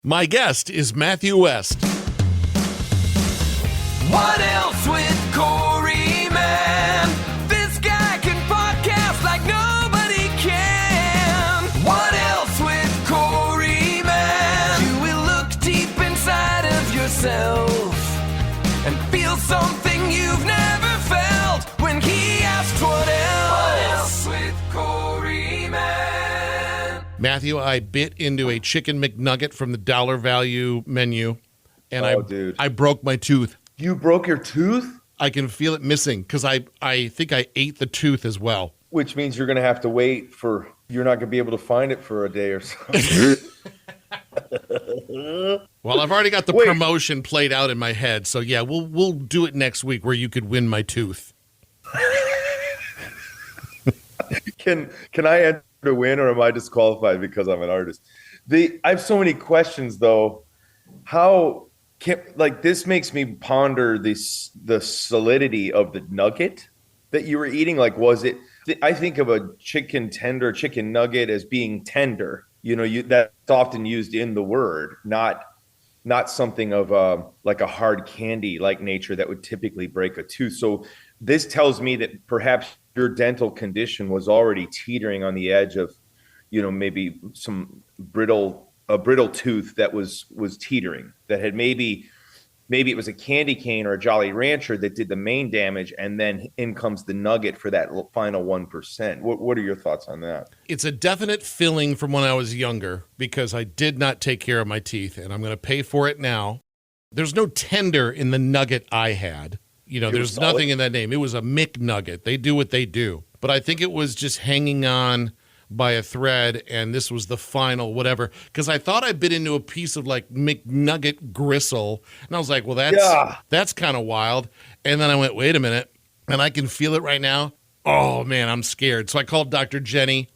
My guest is Matthew West. What else with Corey, man? This guy can podcast like nobody can. What else with Corey, man? You will look deep inside of yourself and feel something you've never felt when he asks what else. What else with Corey, man? Matthew, I bit into a chicken McNugget from the Dollar Value menu, and I broke my tooth. You broke your tooth? I can feel it missing because I think I ate the tooth as well. Which means you're going to have to wait you're not going to be able to find it for a day or so. Well, I've already got the promotion played out in my head, so yeah, we'll do it next week where you could win my tooth. Can I enter to win, or am I disqualified because I'm an artist? I have so many questions though. This makes me ponder the solidity of the nugget that you were eating. Like, was it? I think of a chicken nugget as being tender. You know, that's often used in the word, not something of like a hard candy like nature that would typically break a tooth. So this tells me that perhaps your dental condition was already teetering on the edge of, you know, maybe a brittle tooth that was teetering, that had maybe it was a candy cane or a Jolly Rancher that did the main damage, and then in comes the nugget for that final 1%. What are your thoughts on that? It's a definite filling from when I was younger because I did not take care of my teeth, and I'm going to pay for it now. There's no tender in the nugget I had. You know, there's nothing in that name. It was a McNugget. They do what they do. But I think it was just hanging on by a thread, and this was the final whatever, because I thought I bit into a piece of like McNugget gristle, and I was like, well, that's kind of wild. And then I went, wait a minute, and I can feel it right now. Oh man, I'm scared. So I called Dr. Jenny.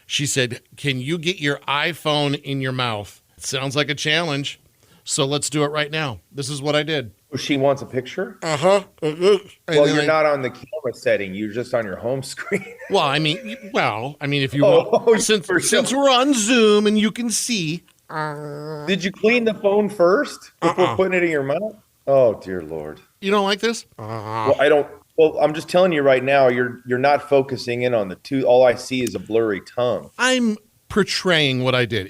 She said, can you get your iPhone in your mouth? It sounds like a challenge, so let's do it right now. This is what I did. She wants a picture? Uh-huh. Well, you're not on the camera setting. You're just on your home screen. Well, I mean, if you want, since we're on Zoom and you can see. Did you clean the phone first before putting it in your mouth? Oh, dear Lord. You don't like this? Well, I don't. Well, I'm just telling you right now, you're not focusing in on the tooth. All I see is a blurry tongue. I'm portraying what I did.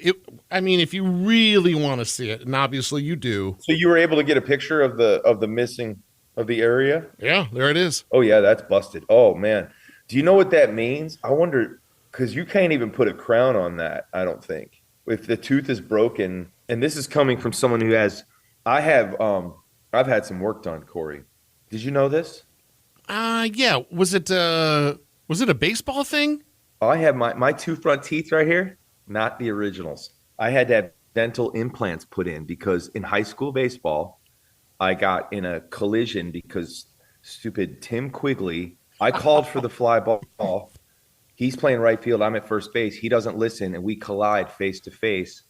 If you really want to see it, and obviously you do. So you were able to get a picture of the missing of the area? Yeah, there it is. Oh yeah, that's busted. Oh man. Do you know what that means? I wonder, because you can't even put a crown on that, I don't think. If the tooth is broken, and this is coming from someone who I've had some work done, Corey. Did you know this? Yeah. Was it a baseball thing? I have my two front teeth right here, not the originals. I had to have dental implants put in because in high school baseball, I got in a collision because stupid Tim Quigley, I called for the fly ball. He's playing right field. I'm at first base. He doesn't listen, and we collide face to face.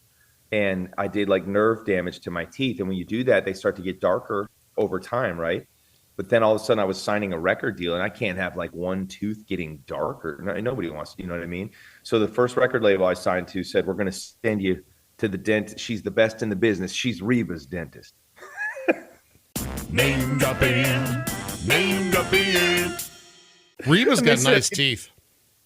And I did like nerve damage to my teeth. And when you do that, they start to get darker over time, right? But then all of a sudden I was signing a record deal, and I can't have like one tooth getting darker. Nobody wants to, you know what I mean? So the first record label I signed to said, we're going to send you to the dentist. She's the best in the business. She's Reba's dentist. Name dropping. Reba's got nice teeth.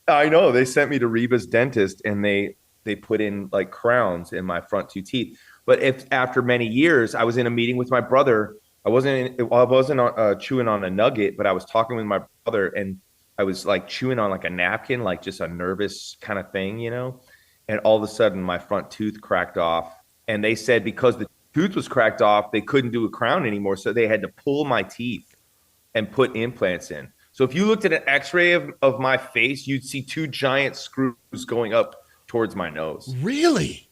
I know. They sent me to Reba's dentist, and they put in like crowns in my front two teeth. But after many years, I was in a meeting with my brother. I wasn't chewing on a nugget, but I was talking with my brother, and I was like chewing on like a napkin, like just a nervous kind of thing, you know? And all of a sudden my front tooth cracked off, and they said because the tooth was cracked off, they couldn't do a crown anymore. So they had to pull my teeth and put implants in. So if you looked at an x-ray of my face, you'd see two giant screws going up towards my nose. Really?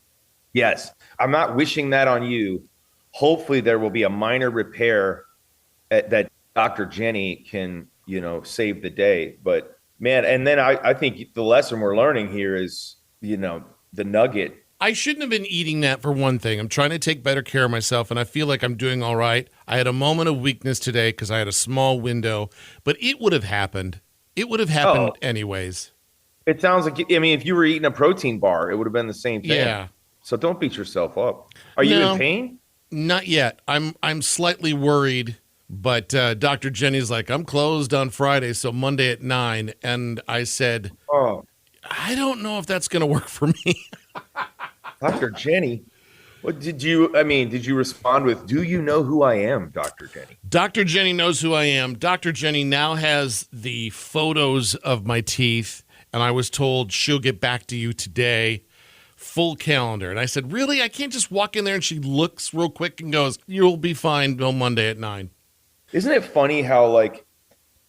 Yes. I'm not wishing that on you. Hopefully there will be a minor repair that Dr. Jenny can, you know, save the day. But man, and then I think the lesson we're learning here is, you know, the nugget. I shouldn't have been eating that for one thing. I'm trying to take better care of myself, and I feel like I'm doing all right. I had a moment of weakness today because I had a small window, but it would have happened. It would have happened anyways. It sounds like, I mean, if you were eating a protein bar, it would have been the same thing. Yeah. So don't beat yourself up. Are you No. in pain? Not yet. I'm slightly worried, but Dr. Jenny's like, I'm closed on Friday, so Monday at 9. And I said, Oh, I don't know if that's going to work for me. Dr. Jenny. What did you respond with, do you know who I am, Dr. Jenny? Dr. Jenny knows who I am. Dr. Jenny now has the photos of my teeth, and I was told she'll get back to you today. Full calendar. And I said, really? I can't just walk in there? And she looks real quick and goes, you'll be fine till Monday at 9. Isn't it funny how, like,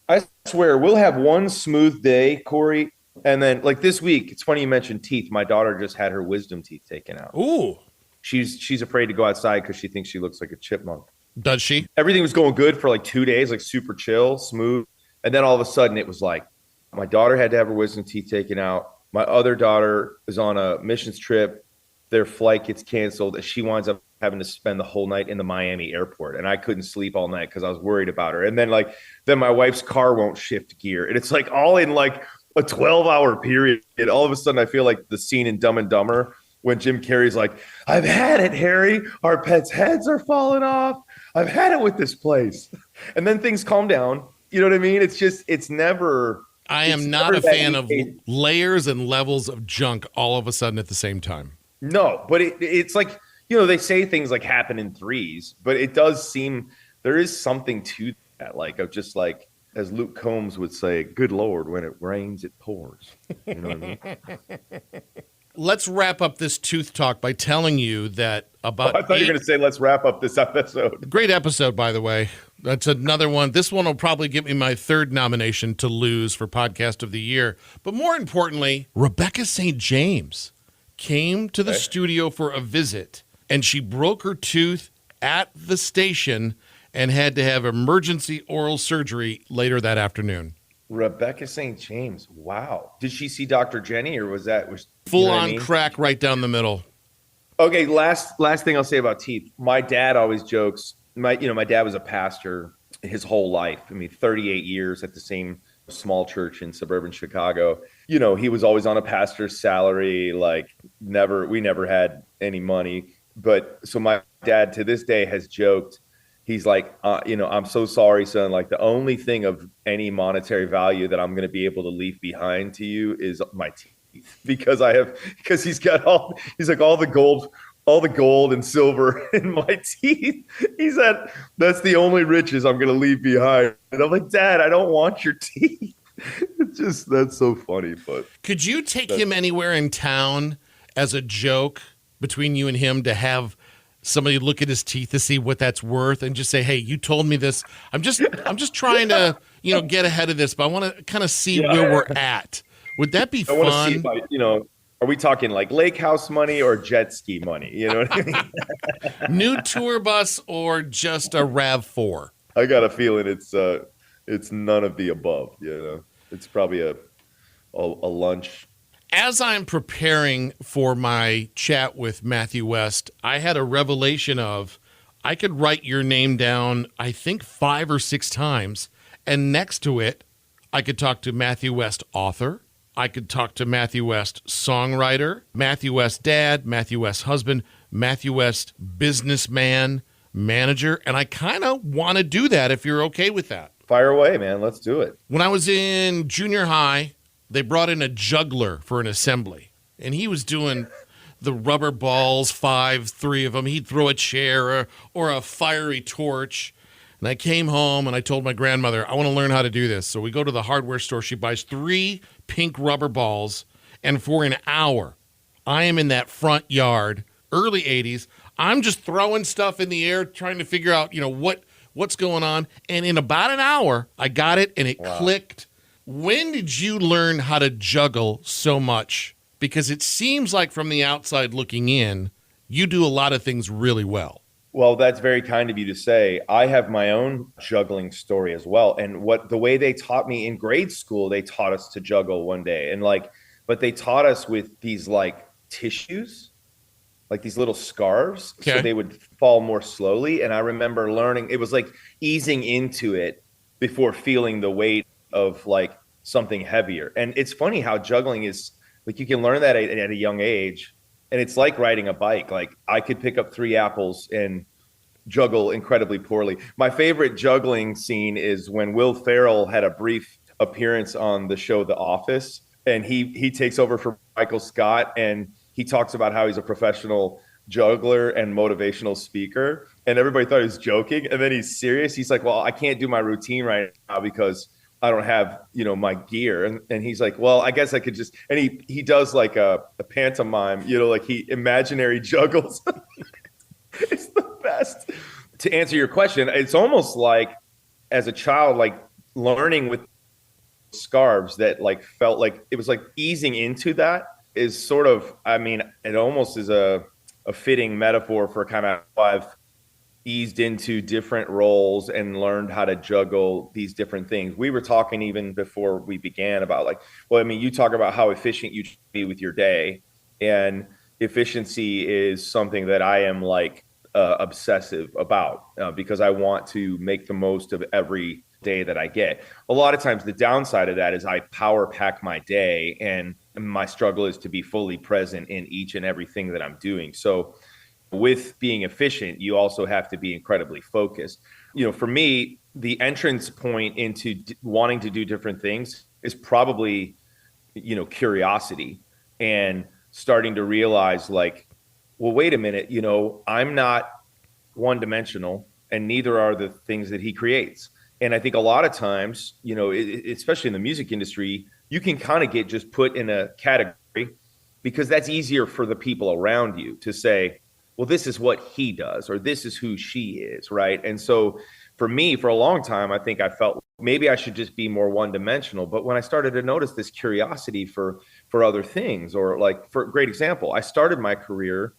I swear we'll have one smooth day, Corey, and then like this week, it's funny you mentioned teeth. My daughter just had her wisdom teeth taken out. Ooh. She's afraid to go outside because she thinks she looks like a chipmunk. Does she? Everything was going good for like 2 days, like super chill, smooth. And then all of a sudden it was like my daughter had to have her wisdom teeth taken out. My other daughter is on a missions trip. Their flight gets canceled, and she winds up having to spend the whole night in the Miami airport. And I couldn't sleep all night because I was worried about her. And then then my wife's car won't shift gear. And it's like all in like a 12-hour period. And all of a sudden I feel like the scene in Dumb and Dumber when Jim Carrey's like, I've had it, Harry. Our pets' heads are falling off. I've had it with this place. And then things calm down. You know what I mean? It's never... I am not a fan of layers and levels of junk all of a sudden at the same time. No, but it's like, they say things like happen in threes, but it does seem there is something to that, like of just like, as Luke Combs would say, good Lord, when it rains, it pours. You know what I mean? Let's wrap up this tooth talk by telling you that about I thought you were going to say, let's wrap up this episode. Great episode, by the way. That's another one. This one will probably get me my third nomination to lose for Podcast of the Year. But more importantly, Rebecca St. James came to the studio for a visit, and she broke her tooth at the station and had to have emergency oral surgery later that afternoon. Rebecca St. James. Wow. Did she see Dr. Jenny, or was full on crack right down the middle? Okay, last thing I'll say about teeth. My dad always jokes. My dad was a pastor his whole life. 38 years at the same small church in suburban Chicago. He was always on a pastor's salary. Like we never had any money. But so my dad to this day has joked. He's like, I'm so sorry, son. Like the only thing of any monetary value that I'm going to be able to leave behind to you is my teeth, because he's got all the gold and silver in my teeth. He said, that's the only riches I'm going to leave behind. And I'm like, Dad, I don't want your teeth. That's so funny. But could you take him anywhere in town as a joke between you and him to have somebody look at his teeth to see what that's worth and just say, hey, you told me this. I'm just trying to, get ahead of this, but I want to kind of see where we're at. Would that be fun? I want to see, are we talking like lake house money or jet ski money? You know what I mean? New tour bus or just a RAV4? I got a feeling it's none of the above. It's probably a lunch. As I'm preparing for my chat with Matthew West, I had a revelation of I could write your name down, I think 5 or 6 times, and next to it, I could talk to Matthew West, author. I could talk to Matthew West, songwriter, Matthew West, dad, Matthew West, husband, Matthew West, businessman, manager, and I kind of want to do that if you're okay with that. Fire away, man. Let's do it. When I was in junior high, they brought in a juggler for an assembly, and he was doing the rubber balls, 3 of them. He'd throw a chair or a fiery torch. And I came home and I told my grandmother, I want to learn how to do this. So we go to the hardware store. She buys 3 pink rubber balls. And for an hour, I am in that front yard, early 80s. I'm just throwing stuff in the air, trying to figure out, what's going on. And in about an hour, I got it and it clicked. When did you learn how to juggle so much? Because it seems like from the outside looking in, you do a lot of things really well. Well, that's very kind of you to say. I have my own juggling story as well. And the way they taught me in grade school, they taught us to juggle one day. But they taught us with these like tissues, like these little scarves. Okay. So they would fall more slowly. And I remember learning, it was like easing into it before feeling the weight of like something heavier. And it's funny how juggling is like, you can learn that at a young age. And it's like riding a bike. Like I could pick up 3 apples and juggle incredibly poorly. My favorite juggling scene is when Will Ferrell had a brief appearance on the show The Office, and he takes over for Michael Scott, and he talks about how he's a professional juggler and motivational speaker, and everybody thought he was joking, and then he's serious. He's like, well, I can't do my routine right now because I don't have, my gear. And he's like, well, I guess I could just, and he does like a pantomime, like he imaginary juggles. It's the best. To answer your question, it's almost like as a child, like learning with scarves that like felt like it was like easing into that is sort of, I mean, it almost is a fitting metaphor for kind of how I've eased into different roles and learned how to juggle these different things. We were talking even before we began about like, well, I mean, you talk about how efficient you should be with your day, and efficiency is something that I am like obsessive about because I want to make the most of every day that I get. A lot of times the downside of that is I power pack my day, and my struggle is to be fully present in each and everything that I'm doing. So with being efficient, you also have to be incredibly focused. For me, the entrance point into wanting to do different things is probably, curiosity and starting to realize like, well, wait a minute, I'm not one dimensional, and neither are the things that he creates. And I think a lot of times, especially in the music industry, you can kind of get just put in a category because that's easier for the people around you to say, well, this is what he does, or this is who she is, right? And so for me, for a long time, I think I felt maybe I should just be more one-dimensional. But when I started to notice this curiosity for other things, or like, for a great example, I started my career,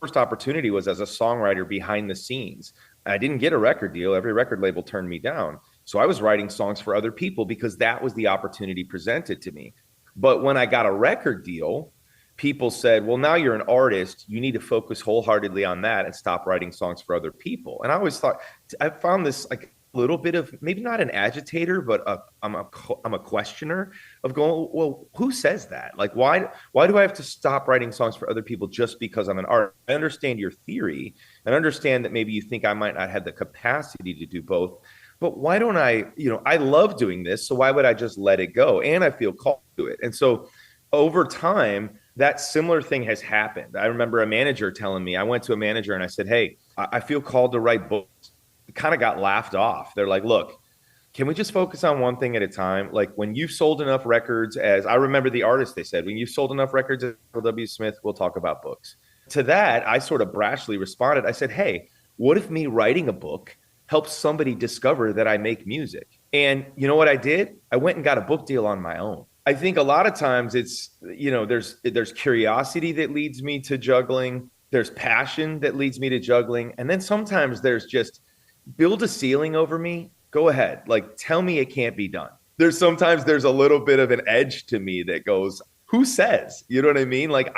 first opportunity was as a songwriter behind the scenes. I didn't get a record deal. Every record label turned me down. So I was writing songs for other people because that was the opportunity presented to me. But when I got a record deal, people said, well, now you're an artist. You need to focus wholeheartedly on that and stop writing songs for other people. And I always thought, I found this like a little bit of, maybe not an agitator, but I'm a questioner of going, well, who says that? Like, why do I have to stop writing songs for other people just because I'm an artist? I understand your theory and understand that maybe you think I might not have the capacity to do both. But why don't I love doing this. So why would I just let it go? And I feel called to it. And so over time, that similar thing has happened. I remember a manager telling me, I went to a manager and I said, hey, I feel called to write books. It kind of got laughed off. They're like, look, can we just focus on one thing at a time? Like when you've sold enough records, as I remember the artist, they said, when you've sold enough records at W. Smith, we'll talk about books. To that, I sort of brashly responded. I said, hey, what if me writing a book helps somebody discover that I make music? And you know what I did? I went and got a book deal on my own. I think a lot of times it's, there's curiosity that leads me to juggling. There's passion that leads me to juggling. And then sometimes there's just build a ceiling over me. Go ahead. Like, tell me it can't be done. There's a little bit of an edge to me that goes, who says? You know what I mean? Like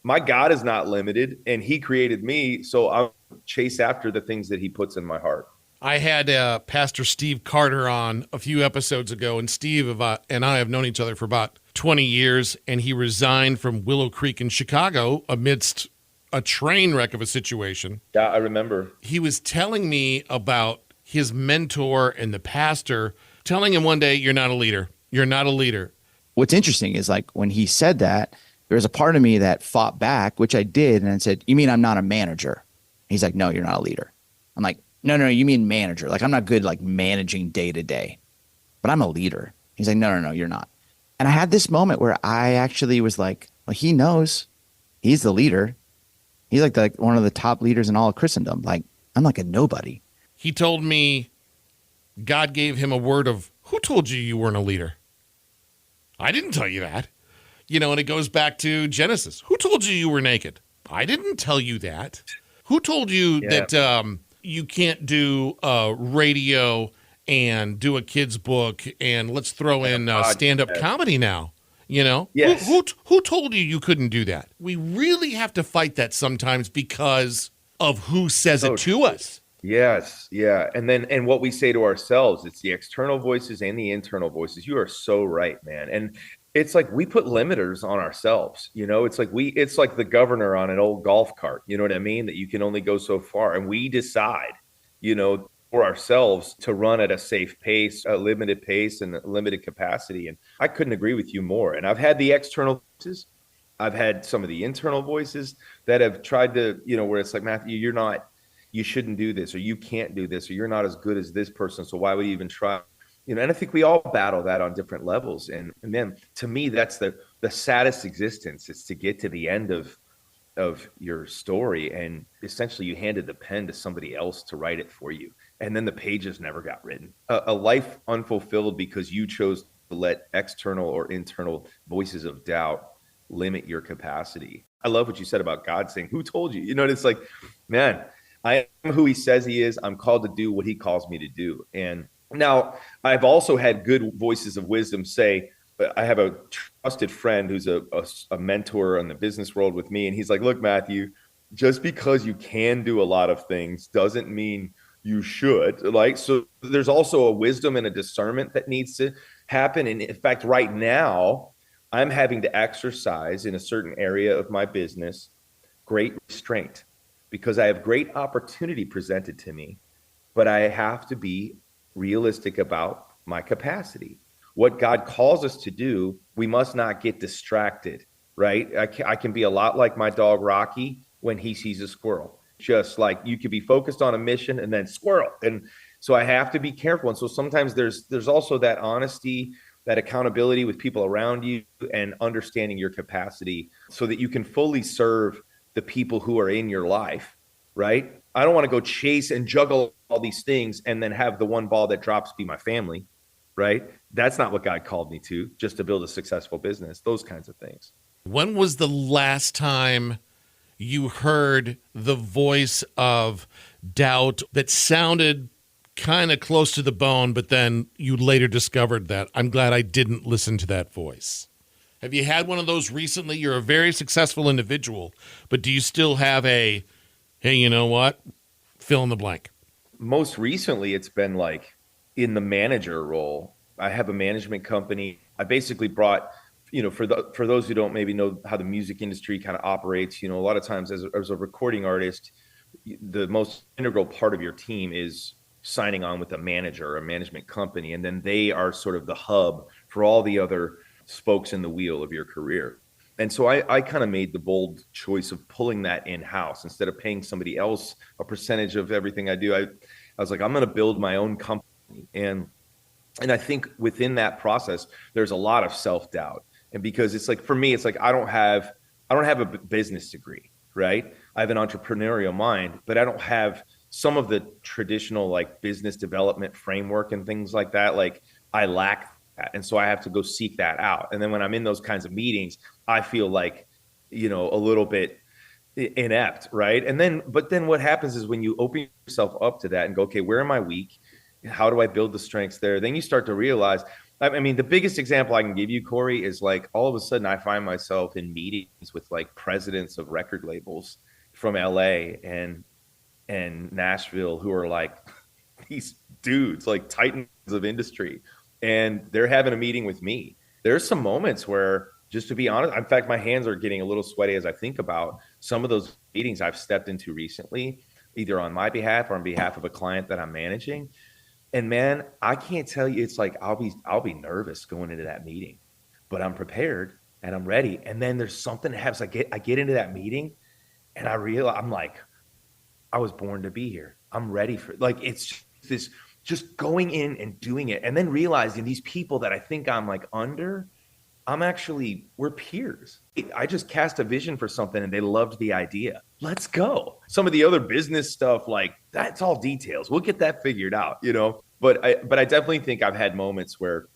my God is not limited, and he created me. So I'll chase after the things that he puts in my heart. I had Pastor Steve Carter on a few episodes ago, and Steve and I have known each other for about 20 years, and he resigned from Willow Creek in Chicago amidst a train wreck of a situation. Yeah, I remember. He was telling me about his mentor and the pastor telling him one day, you're not a leader. You're not a leader. What's interesting is like when he said that, there was a part of me that fought back, which I did, and I said, you mean I'm not a manager? He's like, no, you're not a leader. I'm like, no, you mean manager. Like, I'm not good like managing day to day, but I'm a leader. He's like, no, you're not. And I had this moment where I actually was like, well, he knows he's the leader. He's like one of the top leaders in all of Christendom. Like, I'm like a nobody. He told me God gave him a word of, who told you weren't a leader? I didn't tell you that. And it goes back to Genesis. Who told you were naked? I didn't tell you that. Who told you that you can't do radio and do a kid's book and let's throw in stand-up comedy now? Yes. Who told you couldn't do that? We really have to fight that sometimes because of who says it to us. Yes. Yeah. And what we say to ourselves, it's the external voices and the internal voices. You are so right, man. And it's like we put limiters on ourselves. It's like the governor on an old golf cart. You know what I mean? That you can only go so far. And we decide, for ourselves to run at a safe pace, a limited pace and a limited capacity. And I couldn't agree with you more. And I've had the external voices. I've had some of the internal voices that have tried to, where it's like, Matthew, you shouldn't do this, or you can't do this, or you're not as good as this person. So why would you even try? And I think we all battle that on different levels. And then to me, that's the saddest existence, is to get to the end of your story. And essentially you handed the pen to somebody else to write it for you. And then the pages never got written. A life unfulfilled because you chose to let external or internal voices of doubt limit your capacity. I love what you said about God saying, who told you? It's like, man, I am who he says he is. I'm called to do what he calls me to do. And now I've also had good voices of wisdom say, I have a trusted friend who's a mentor in the business world with me. And he's like, look, Matthew, just because you can do a lot of things doesn't mean you should. So there's also a wisdom and a discernment that needs to happen. And in fact, right now, I'm having to exercise in a certain area of my business great restraint, because I have great opportunity presented to me, but I have to be realistic about my capacity. What God calls us to do, we must not get distracted, right? I can be a lot like my dog Rocky when he sees a squirrel. Just like you could be focused on a mission and then squirrel. And so I have to be careful. And so sometimes there's also that honesty, that accountability with people around you, and understanding your capacity so that you can fully serve the people who are in your life, right? I don't want to go chase and juggle all these things and then have the one ball that drops be my family, right? That's not what God called me to, just to build a successful business, those kinds of things. When was the last time you heard the voice of doubt that sounded kind of close to the bone, but then you later discovered that I'm glad I didn't listen to that voice? Have you had one of those recently? You're a very successful individual, but do you still have a, hey, you know what? Fill in the blank. Most recently, it's been like in the manager role. I have a management company. I basically brought, for those who don't maybe know how the music industry kind of operates, a lot of times as a recording artist, the most integral part of your team is signing on with a manager or a management company. And then they are sort of the hub for all the other spokes in the wheel of your career. And so I kind of made the bold choice of pulling that in-house instead of paying somebody else a percentage of everything I do. I was like, I'm going to build my own company. And I think within that process, there's a lot of self-doubt. And because it's like, for me, it's like, I don't have a business degree, right? I have an entrepreneurial mind, but I don't have some of the traditional like business development framework and things like that. Like I lack that. And so I have to go seek that out. And then when I'm in those kinds of meetings, I feel like, a little bit inept, right? But then what happens is when you open yourself up to that and go, okay, where am I weak? How do I build the strengths there? Then you start to realize, I mean, the biggest example I can give you, Corey, is like all of a sudden I find myself in meetings with like presidents of record labels from LA and Nashville who are like these dudes, like titans of industry. And they're having a meeting with me. There's some moments where, just to be honest, in fact, my hands are getting a little sweaty as I think about some of those meetings I've stepped into recently, either on my behalf or on behalf of a client that I'm managing. And man, I can't tell you, it's like I'll be nervous going into that meeting, but I'm prepared and I'm ready. And then there's something that happens. I get into that meeting and I realize I'm like, I was born to be here. I'm ready for it. Like it's this just going in and doing it, and then realizing these people that I think I'm like under, we're peers. I just cast a vision for something and they loved the idea. Let's go. Some of the other business stuff, like that's all details. We'll get that figured out, But I definitely think I've had moments where,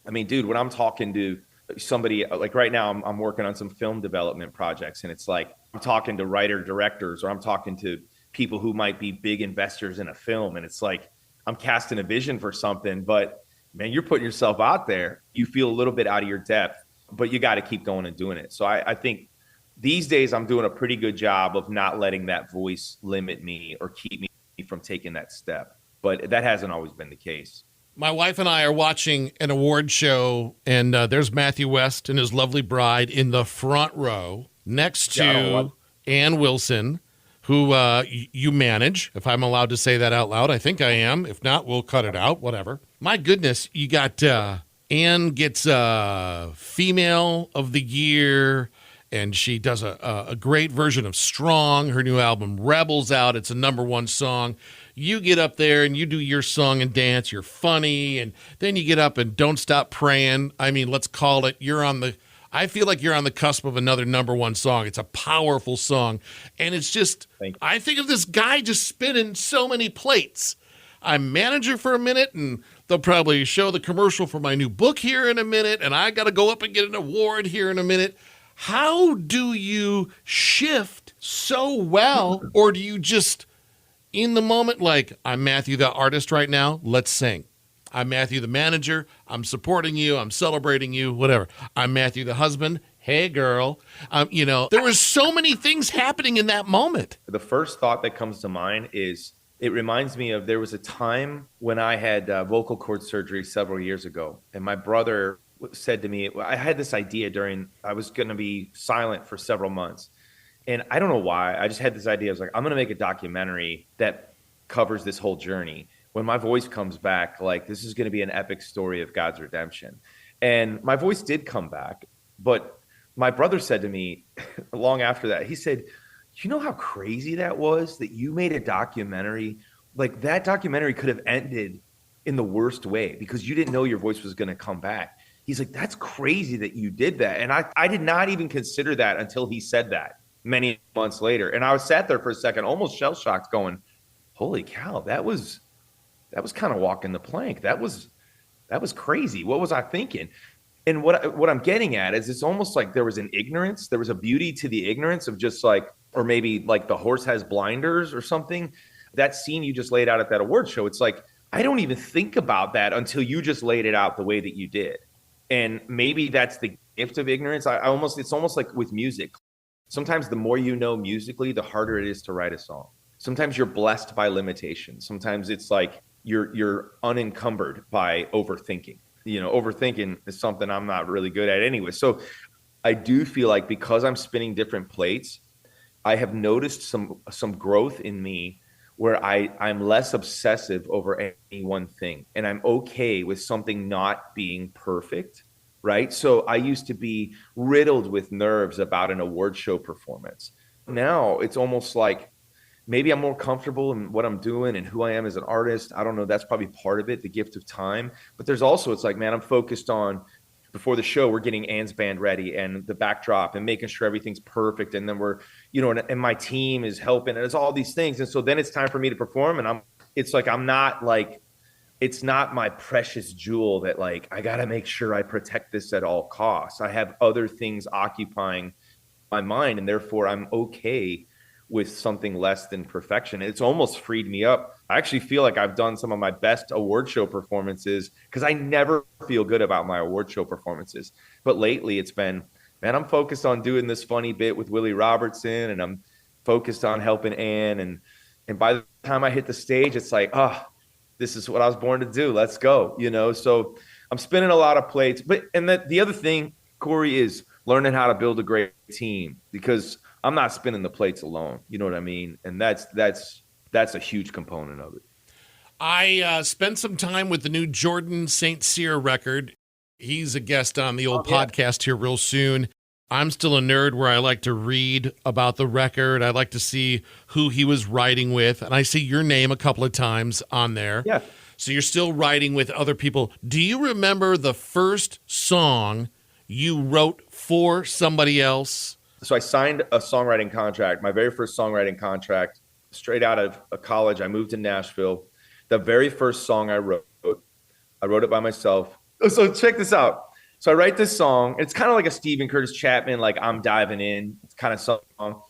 I mean, dude, when I'm talking to somebody, like right now, I'm working on some film development projects, and it's like I'm talking to writer directors, or I'm talking to people who might be big investors in a film, and it's like I'm casting a vision for something, but man, you're putting yourself out there. You feel a little bit out of your depth, but you got to keep going and doing it. So I think these days I'm doing a pretty good job of not letting that voice limit me or keep me from taking that step. But that hasn't always been the case. My wife and I are watching an award show, and there's Matthew West and his lovely bride in the front row next to Ann Wilson, who you manage, if I'm allowed to say that out loud. I think I am. If not, we'll cut it out, whatever. My goodness, you got Ann gets Female of the Year, and she does a great version of Strong. Her new album, Rebels, out. It's a #1 song. You get up there and you do your song and dance. You're funny. And then you get up and Don't Stop Praying. I mean, let's call it. I feel like you're on the cusp of another #1 song. It's a powerful song. And it's just, I think of this guy just spinning so many plates. I'm manager for a minute, and they'll probably show the commercial for my new book here in a minute. And I got to go up and get an award here in a minute. How do you shift so well? Or do you just, in the moment, like, I'm Matthew the artist right now, let's sing. I'm Matthew the manager, I'm supporting you, I'm celebrating you, whatever. I'm Matthew the husband, hey girl. There was so many things happening in that moment. The first thought that comes to mind is, it reminds me of, there was a time when I had vocal cord surgery several years ago, and my brother said to me, I had this idea I was going to be silent for several months. And I don't know why. I just had this idea. I was like, I'm going to make a documentary that covers this whole journey. When my voice comes back, like, this is going to be an epic story of God's redemption. And my voice did come back. But my brother said to me long after that, he said, you know how crazy that was, that you made a documentary? Like, that documentary could have ended in the worst way because you didn't know your voice was going to come back. He's like, that's crazy that you did that. And I did not even consider that until he said that many months later. And I was sat there for a second, almost shell-shocked, going, holy cow, that was kind of walking the plank. That was crazy. What was I thinking? And what I'm getting at is, it's almost like there was an ignorance. There was a beauty to the ignorance of just like, or maybe like the horse has blinders or something. That scene you just laid out at that award show, it's like, I don't even think about that until you just laid it out the way that you did. And maybe that's the gift of ignorance. It's almost like with music. Sometimes the more you know musically, the harder it is to write a song. Sometimes you're blessed by limitation. Sometimes it's like you're unencumbered by overthinking. Overthinking is something I'm not really good at anyway. So I do feel like, because I'm spinning different plates, I have noticed some growth in me where I'm less obsessive over any one thing. And I'm okay with something not being perfect. Right. So I used to be riddled with nerves about an award show performance. Now it's almost like maybe I'm more comfortable in what I'm doing and who I am as an artist. I don't know. That's probably part of it, the gift of time. But there's also, it's like, man, I'm focused on, before the show, we're getting Ann's band ready and the backdrop and making sure everything's perfect. And then we're, and my team is helping. And it's all these things. And so then it's time for me to perform. And it's not my precious jewel that, like, I got to make sure I protect this at all costs. I have other things occupying my mind, and therefore I'm okay with something less than perfection. It's almost freed me up. I actually feel like I've done some of my best award show performances, because I never feel good about my award show performances. But lately it's been, man, I'm focused on doing this funny bit with Willie Robertson, and I'm focused on helping Ann. And by the time I hit the stage, it's like, this is what I was born to do. Let's go. So I'm spinning a lot of plates. And the other thing, Corey, is learning how to build a great team, because I'm not spinning the plates alone. You know what I mean? And that's a huge component of it. I spent some time with the new Jordan St. Cyr record. He's a guest on the old podcast here real soon. I'm still a nerd where I like to read about the record. I like to see who he was writing with. And I see your name a couple of times on there. Yeah. So you're still writing with other people. Do you remember the first song you wrote for somebody else? So I signed a songwriting contract, my very first songwriting contract, straight out of college. I moved to Nashville. The very first song I wrote it by myself. So check this out. So I write this song. It's kind of like a Stephen Curtis Chapman, like I'm diving in kind of song.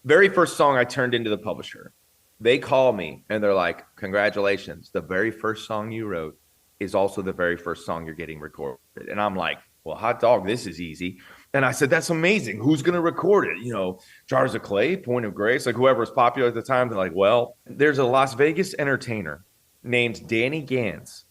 Very first song I turned into the publisher. They call me and they're like, congratulations. The very first song you wrote is also the very first song you're getting recorded. And I'm like, well, hot dog, this is easy. And I said, that's amazing. Who's going to record it? Jars of Clay, Point of Grace, like whoever was popular at the time. They're like, well, there's a Las Vegas entertainer named Danny Gans.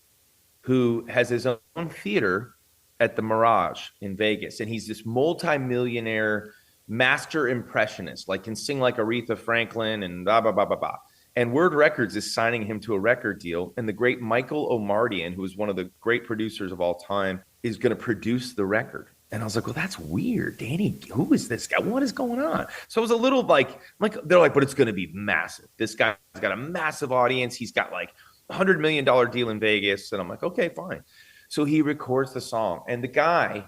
who has his own theater at the Mirage in Vegas. And he's this multi-millionaire master impressionist, like can sing like Aretha Franklin and blah, blah, blah, blah, blah. And Word Records is signing him to a record deal. And the great Michael Omardian, who is one of the great producers of all time, is going to produce the record. And I was like, well, that's weird. Danny, who is this guy? What is going on? So it was a little like they're like, but it's going to be massive. This guy's got a massive audience. He's got like $100 million deal in Vegas. And I'm like, okay, fine. So he records the song. And the guy,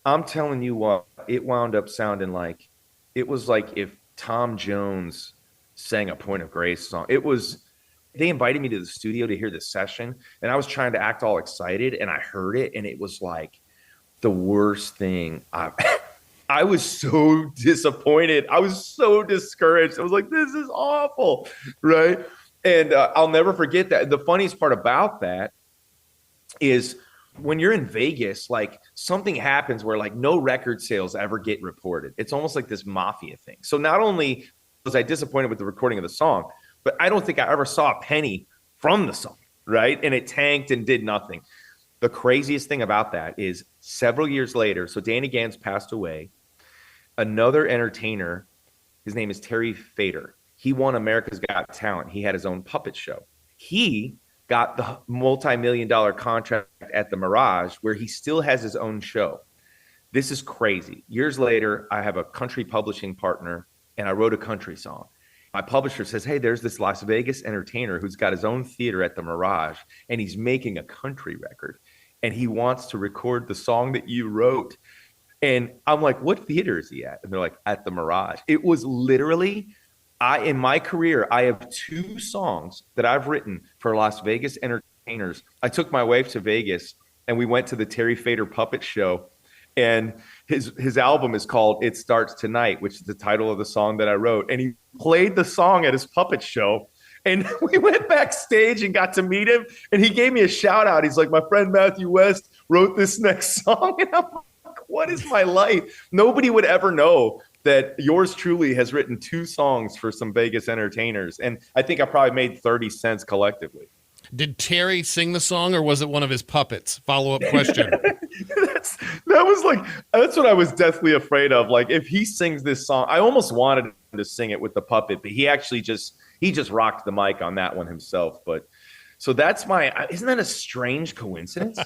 I'm telling you what, it wound up sounding like, it was like if Tom Jones sang a Point of Grace song. They invited me to the studio to hear the session. And I was trying to act all excited. And I heard it. And it was like the worst thing. I was so disappointed. I was so discouraged. I was like, this is awful. Right. And I'll never forget that. The funniest part about that is when you're in Vegas, like something happens where like no record sales ever get reported. It's almost like this mafia thing. So not only was I disappointed with the recording of the song, but I don't think I ever saw a penny from the song, right? And it tanked and did nothing. The craziest thing about that is several years later, so Danny Gans passed away, another entertainer, his name is Terry Fader. He won America's Got Talent. He had his own puppet show. He got the multi-million-dollar contract at the Mirage where he still has his own show. This is crazy. Years later, I have a country publishing partner and I wrote a country song. My publisher says, hey, there's this Las Vegas entertainer who's got his own theater at the Mirage and he's making a country record and he wants to record the song that you wrote. And I'm like, what theater is he at? And they're like, at the Mirage. It was literally, in my career, I have 2 songs that I've written for Las Vegas entertainers. I took my wife to Vegas and we went to the Terry Fader puppet show. And his album is called It Starts Tonight, which is the title of the song that I wrote. And he played the song at his puppet show. And we went backstage and got to meet him. And he gave me a shout out. He's like, my friend Matthew West wrote this next song. And I'm like, what is my life? Nobody would ever know that yours truly has written 2 songs for some Vegas entertainers. And I think I probably made 30 cents collectively. Did Terry sing the song or was it one of his puppets? Follow-up question. That's what I was deathly afraid of. Like if he sings this song, I almost wanted him to sing it with the puppet, but he actually just rocked the mic on that one himself. But so isn't that a strange coincidence?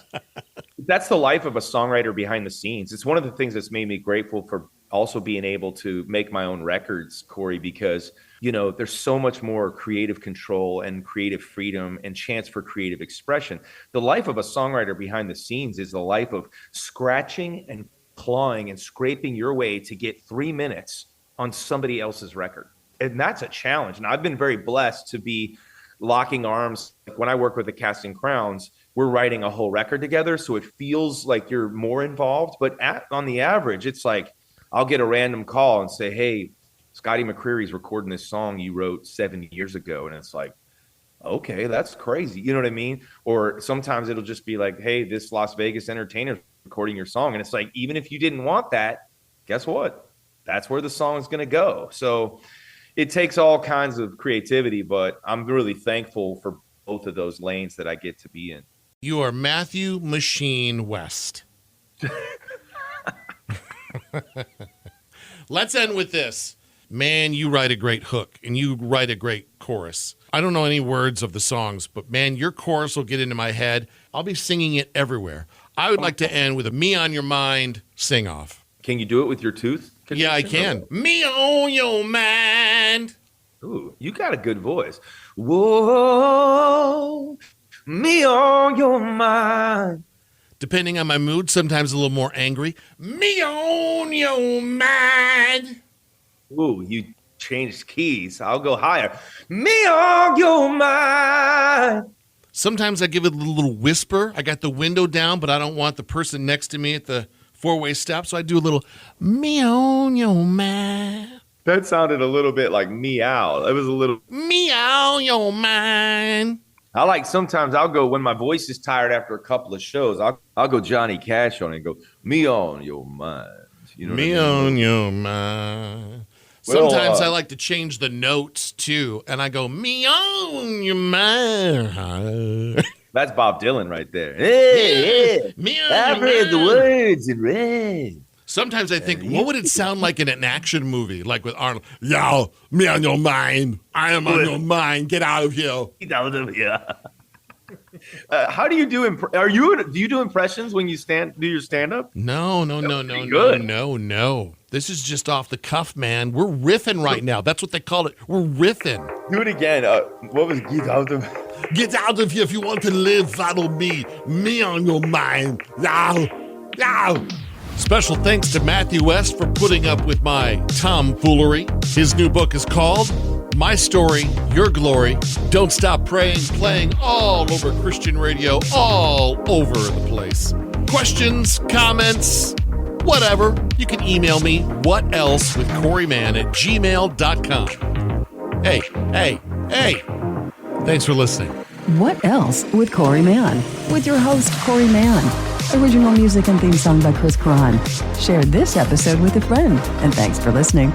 That's the life of a songwriter behind the scenes. It's one of the things that's made me grateful for also being able to make my own records, Corey, because, there's so much more creative control and creative freedom and chance for creative expression. The life of a songwriter behind the scenes is the life of scratching and clawing and scraping your way to get 3 minutes on somebody else's record. And that's a challenge. And I've been very blessed to be locking arms. Like when I work with the Casting Crowns, we're writing a whole record together. So it feels like you're more involved. But on the average, it's like I'll get a random call and say, hey, Scotty McCreery's recording this song you wrote 7 years ago. And it's like, okay, that's crazy. You know what I mean? Or sometimes it'll just be like, hey, this Las Vegas entertainer's recording your song. And it's like, even if you didn't want that, guess what? That's where the song is going to go. So it takes all kinds of creativity, but I'm really thankful for both of those lanes that I get to be in. You are Matthew Machine West. Let's end with this. Man, you write a great hook and you write a great chorus. I don't know any words of the songs, but man, your chorus will get into my head. I'll be singing it everywhere. I would like to end with a Me on Your Mind sing off. Can you do it with your tooth? Yeah, I can. Me on your mind. Ooh, you got a good voice. Whoa, me on your mind. Depending on my mood, sometimes a little more angry. Me on your mind. Ooh, you changed keys. I'll go higher. Me on your mind. Sometimes I give it a little whisper. I got the window down, but I don't want the person next to me at the four-way stop, so I do a little me on your mind. That sounded a little bit like meow. It was a little me on your mind. I like sometimes I'll go when my voice is tired after a couple of shows. I'll go Johnny Cash on it and go me on your mind. You know me what I mean? on your mind. Well, Sometimes I like to change the notes too, and I go me on your mind. That's Bob Dylan right there. Hey, I've heard the words in red. Sometimes I think, what would it sound like in an action movie, like with Arnold? Yo, me on your mind. I am on your mind. Get out of here. Get out of here. How do you do? Do you do impressions when you do your stand up? No. This is just off the cuff, man. We're riffing right now. That's what they call it. We're riffing. Do it again. What was get out of? Get out of here if you want to live. Follow me. Me on your mind. Yow. Special thanks to Matthew West for putting up with my tomfoolery. His new book is called My Story, Your Glory. Don't Stop Praying, playing all over Christian radio, all over the place. Questions, comments, whatever. You can email me, whatelsewithcoreymann@gmail.com. Hey. Thanks for listening. What Else with Corey Mann? With your host, Corey Mann. Original music and theme song by Chris Cron. Share this episode with a friend, and thanks for listening.